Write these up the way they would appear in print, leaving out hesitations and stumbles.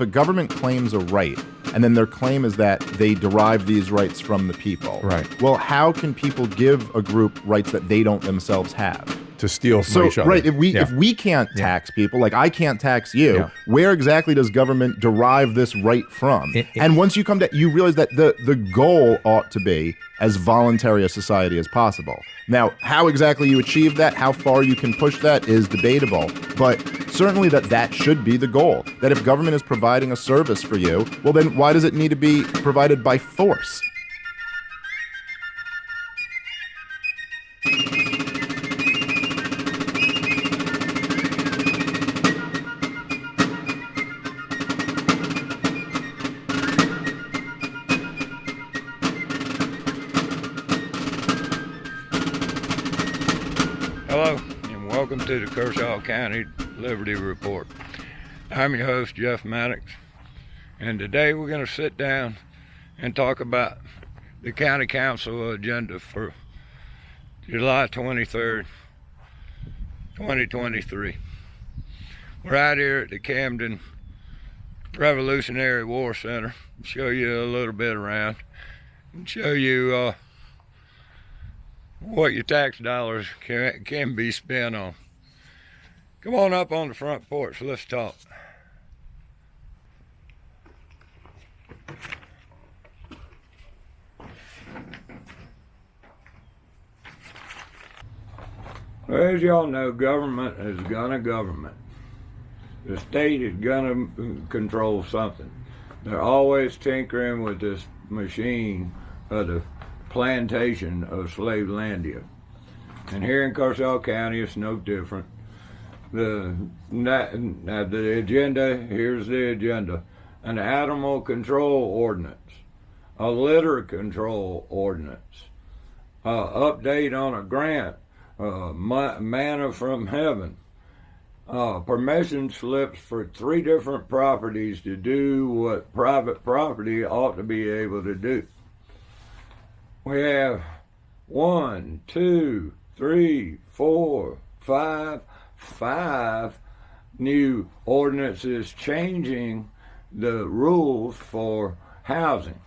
a government claims a right, and then their claim is that they derive these rights from the people. Right. Well, how can people give a group rights that they don't themselves have? To steal from each other. Right, if we can't tax people, like I can't tax you, where exactly does government derive this right from? And once you come to, you realize that the goal ought to be as voluntary a society as possible. Now, how exactly you achieve that, how far you can push that is debatable, but certainly that should be the goal. That if government is providing a service for you, well then why does it need to be provided by force? Hello, and welcome to the Kershaw County Liberty Report. I'm your host, Jeff Maddox, and today we're going to sit down and talk about the County Council agenda for July 23rd, 2023. We're out here at the Camden Revolutionary War Center. Show you a little bit around and show you what your tax dollars can be spent on. Come on up on the front porch, let's talk. Well, as y'all know, government is gonna government. The state is gonna control something. They're always tinkering with this machine of the plantation of Slavelandia. And here in Kershaw County, it's no different. The agenda, here's the agenda. An animal control ordinance, a litter control ordinance, update on a grant, manna from heaven, permission slips for 3 different properties to do what private property ought to be able to do. We have 1, 2, 3, 4, 5 new ordinances changing the rules for housing,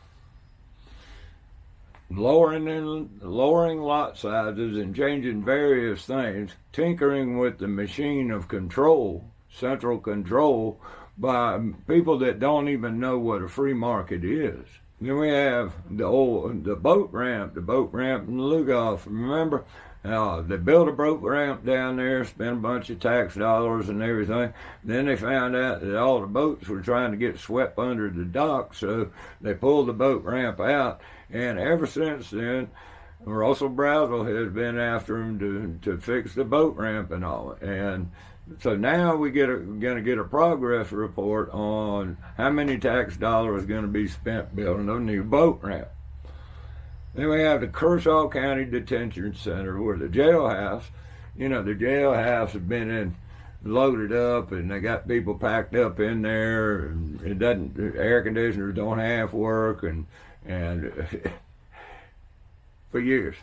lowering lot sizes and changing various things, tinkering with the machine of control, central control, by people that don't even know what a free market is. Then we have the boat ramp in Lugoff. Remember, they built a boat ramp down there, spent a bunch of tax dollars and everything. Then they found out that all the boats were trying to get swept under the dock, so they pulled the boat ramp out. And ever since then, Russell Brazel has been after him to fix the boat ramp and all. And so now we're going to get a progress report on how many tax dollars is going to be spent building a new boat ramp. Then we have the Kershaw County Detention Center, where the jailhouse, the jailhouse has been loaded up, and they got people packed up in there, and the air conditioners don't half work, and for years.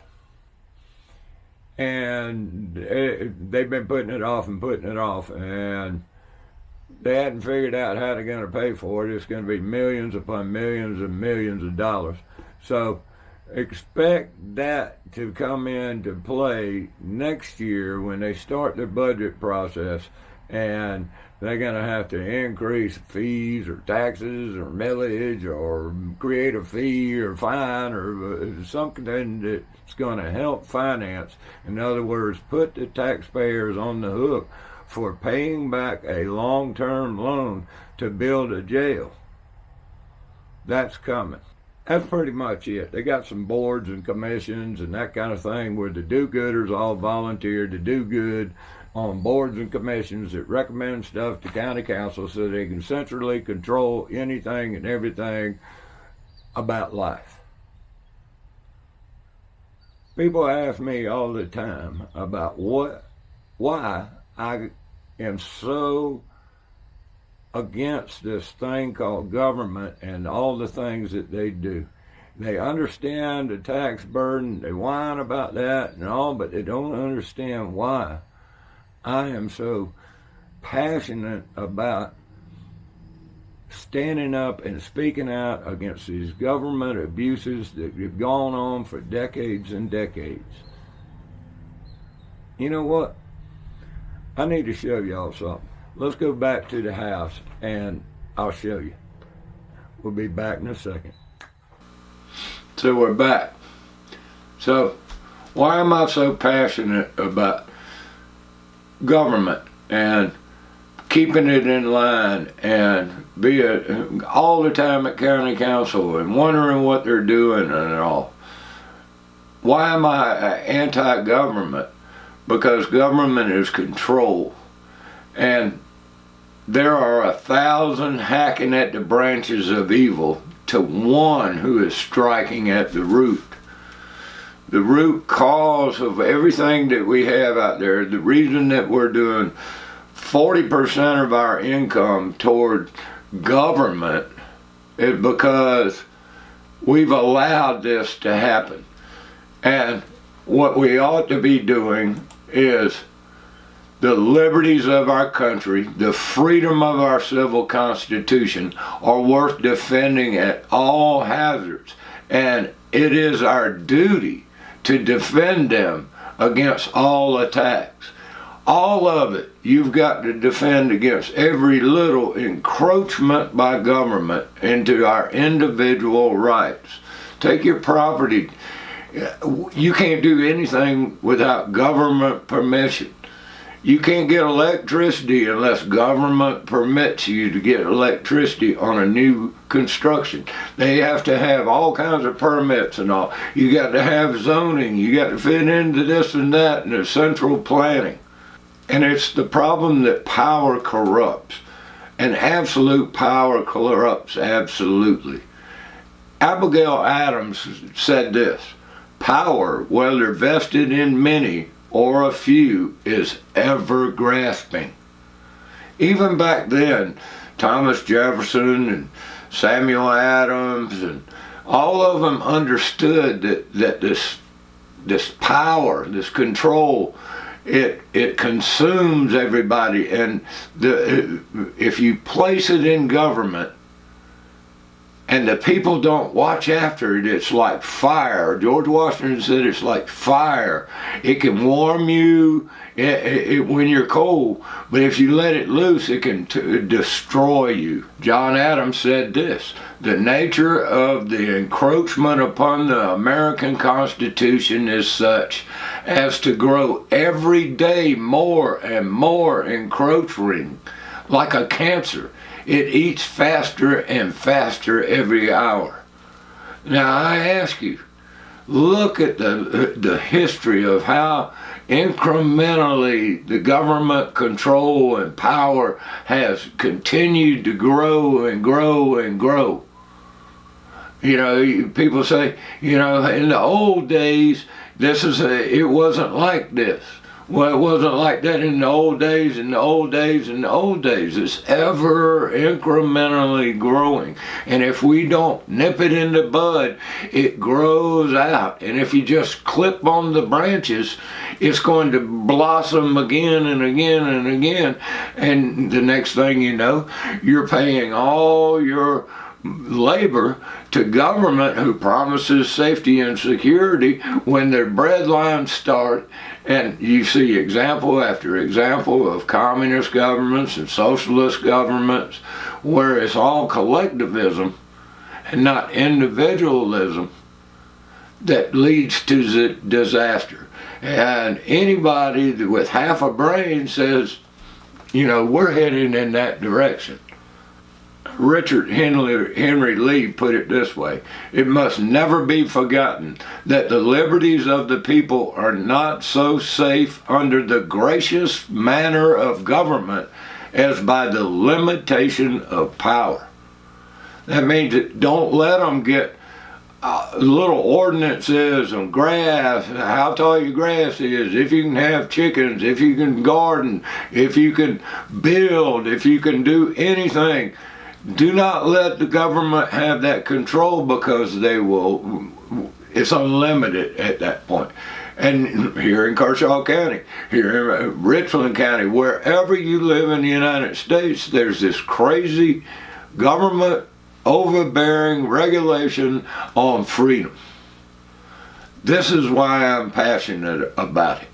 And they've been putting it off, and they hadn't figured out how they're going to pay for it. It's going to be millions upon millions and millions of dollars. So expect that to come into play next year when they start their budget process, and they're going to have to increase fees or taxes or millage or create a fee or fine or something that's going to help finance. In other words, put the taxpayers on the hook for paying back a long-term loan to build a jail. That's coming. That's pretty much it. They got some boards and commissions and that kind of thing where the do-gooders all volunteer to do good on boards and commissions that recommend stuff to county council so they can centrally control anything and everything about life. People ask me all the time about why I am so against this thing called government and all the things that they do. They understand the tax burden, they whine about that and all, but they don't understand why I am so passionate about standing up and speaking out against these government abuses that have gone on for decades and decades. You know what? I need to show y'all something. Let's go back to the house and I'll show you. We'll be back in a second. So we're back. So why am I so passionate about government and keeping it in line and being all the time at county council and wondering what they're doing and all? Why am I anti-government? Because government is control, and there are 1,000 hacking at the branches of evil to one who is striking at the root. The root cause of everything that we have out there, the reason that we're doing 40% of our income toward government is because we've allowed this to happen. And what we ought to be doing is the liberties of our country, the freedom of our civil constitution are worth defending at all hazards. And it is our duty to defend them against all attacks. All of it, you've got to defend against every little encroachment by government into our individual rights. Take your property. You can't do anything without government permission. You can't get electricity unless government permits you to get electricity on a new construction. They have to have all kinds of permits and all. You got to have zoning. You got to fit into this and that and the central planning. And it's the problem that power corrupts. And absolute power corrupts absolutely. Abigail Adams said this: power, whether vested in many or a few, is ever grasping. Even back then, Thomas Jefferson and Samuel Adams and all of them understood that this power, this control, it consumes everybody, and if you place it in government and the people don't watch after it, it's like fire. George Washington said it's like fire. It can warm you when you're cold, but if you let it loose, it can destroy you. John Adams said this: the nature of the encroachment upon the American Constitution is such as to grow every day more and more encroaching, like a cancer. It eats faster and faster every hour. Now I ask you, look at the history of how incrementally the government control and power has continued to grow and grow and grow. You know, people say, you know, in the old days, it wasn't like this. Well, it wasn't like that in the old days, in the old days, in the old days. It's ever incrementally growing. And if we don't nip it in the bud, it grows out. And if you just clip on the branches, it's going to blossom again and again and again. And the next thing you know, you're paying all your labor to government who promises safety and security when their breadlines start. And you see example after example of communist governments and socialist governments where it's all collectivism and not individualism that leads to disaster. And anybody with half a brain says, you know, we're heading in that direction. Richard Henry Lee put it this way: it must never be forgotten that the liberties of the people are not so safe under the gracious manner of government as by the limitation of power. That means that don't let them get little ordinances on grass, how tall your grass is, if you can have chickens, if you can garden, if you can build, if you can do anything. Do not let the government have that control, because it's unlimited at that point. And here in Kershaw County, here in Richland County, wherever you live in the United States, there's this crazy government overbearing regulation on freedom. This is why I'm passionate about it.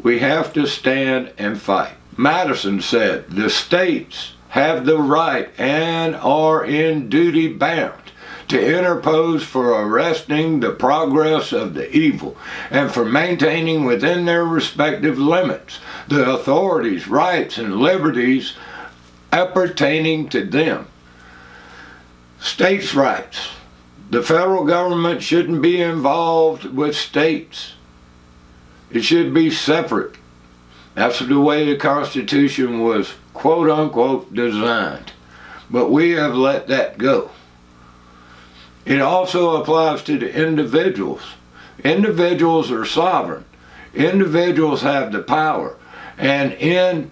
We have to stand and fight. Madison said, the states have the right and are in duty bound to interpose for arresting the progress of the evil and for maintaining within their respective limits the authorities, rights, and liberties appertaining to them. States' rights. The federal government shouldn't be involved with states. It should be separate. That's the way the Constitution was, quote unquote, designed. But we have let that go. It also applies to the individuals. Individuals are sovereign. Individuals have the power. And in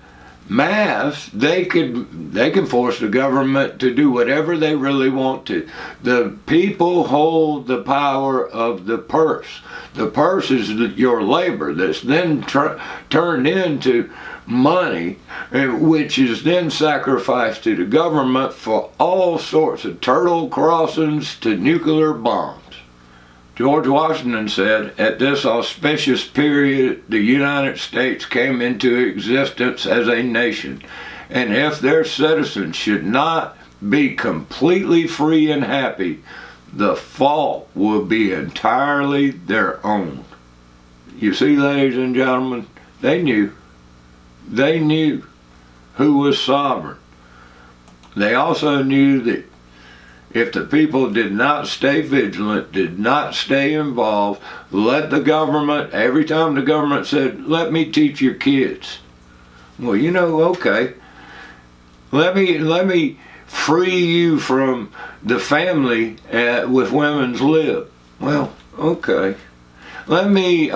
mass, they can force the government to do whatever they really want to. The people hold the power of the purse. The purse is your labor that's then turned into money, which is then sacrificed to the government for all sorts of turtle crossings to nuclear bombs. George Washington said, at this auspicious period, the United States came into existence as a nation, and if their citizens should not be completely free and happy, the fault will be entirely their own. You see, ladies and gentlemen, they knew. They knew who was sovereign. They also knew that if the people did not stay vigilant, did not stay involved, let the government, every time the government said, let me teach your kids. Well, you know, okay. Let me free you from the family with women's lib. Well, okay. Let me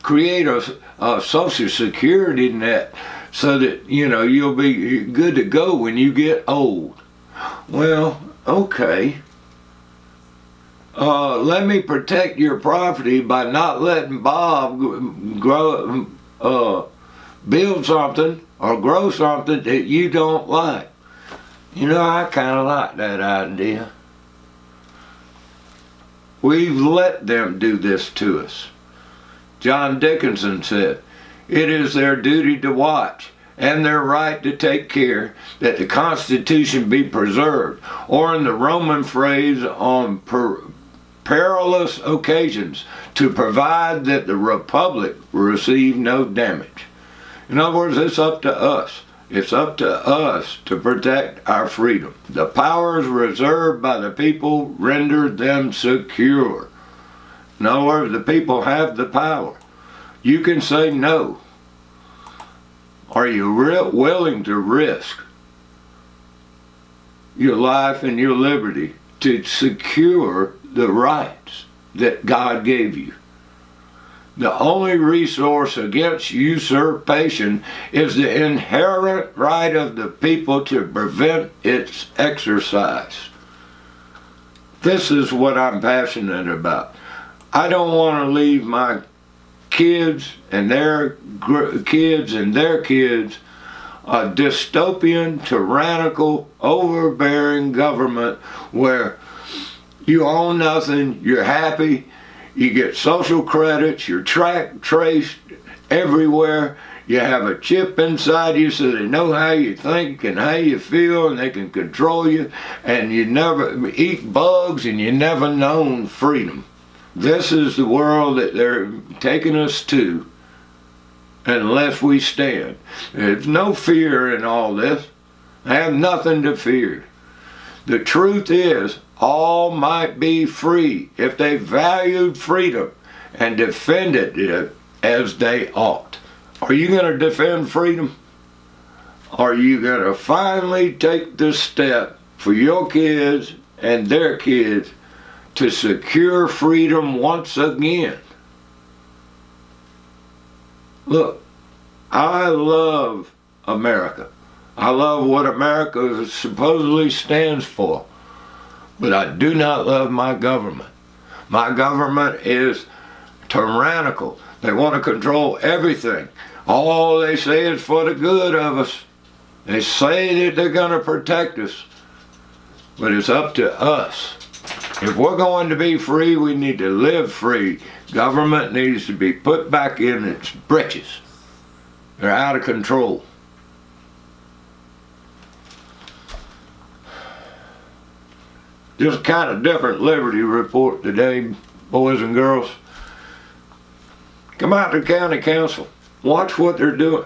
create a social security net so that, you know, you'll be good to go when you get old. Well, okay. Let me protect your property by not letting Bob build something or grow something that you don't like. You know, I kind of like that idea. We've let them do this to us. John Dickinson said, it is their duty to watch and their right to take care that the Constitution be preserved, or in the Roman phrase, on perilous occasions, to provide that the Republic receive no damage. In other words, it's up to us. It's up to us to protect our freedom. The powers reserved by the people render them secure. In other words, the people have the power. You can say no. Are you willing to risk your life and your liberty to secure the rights that God gave you? The only resource against usurpation is the inherent right of the people to prevent its exercise. This is what I'm passionate about. I don't want to leave my kids and their kids and their kids a dystopian, tyrannical, overbearing government where you own nothing, you're happy, you get social credits, you're traced everywhere, you have a chip inside you so they know how you think and how you feel and they can control you, and you never eat bugs and you never known freedom. This is the world that they're taking us to unless we stand. There's no fear in all this. I have nothing to fear. The truth is, all might be free if they valued freedom and defended it as they ought. Are you going to defend freedom? Are you going to finally take the step for your kids and their kids to secure freedom once again? Look, I love America. I love what America supposedly stands for. But I do not love my government. My government is tyrannical. They want to control everything. All they say is for the good of us. They say that they're going to protect us. but it's up to us. If we're going to be free, we need to live free. Government needs to be put back in its britches. They're out of control. Just kind of different Liberty report today, boys and girls. Come out to county council. Watch what they're doing.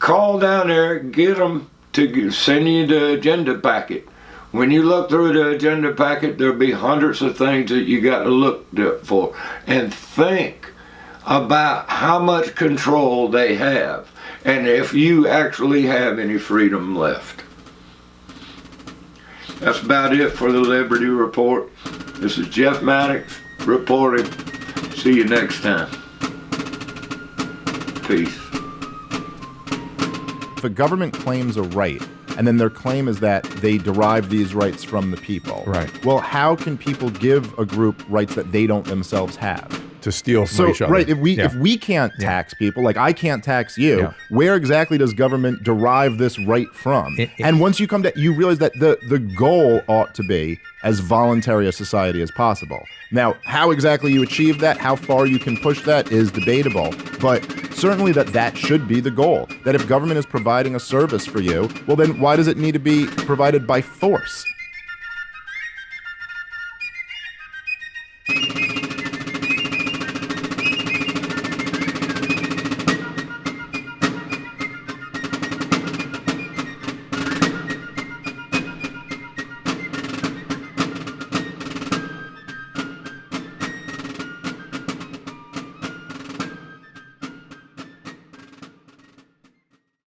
Call down there, get them to send you the agenda packet. When you look through the agenda packet, there'll be hundreds of things that you got to look for. And think about how much control they have and if you actually have any freedom left. That's about it for the Liberty Report. This is Jeff Maddox reporting. See you next time. Peace. If a government claims a right, and then their claim is that they derive these rights from the people. Right. Well, how can people give a group rights that they don't themselves have? To steal from each other. Right, if we can't tax people, like I can't tax you, where exactly does government derive this right from? And once you come to, you realize that the goal ought to be as voluntary a society as possible. Now, how exactly you achieve that, how far you can push that is debatable, but certainly that should be the goal. That if government is providing a service for you, well then why does it need to be provided by force?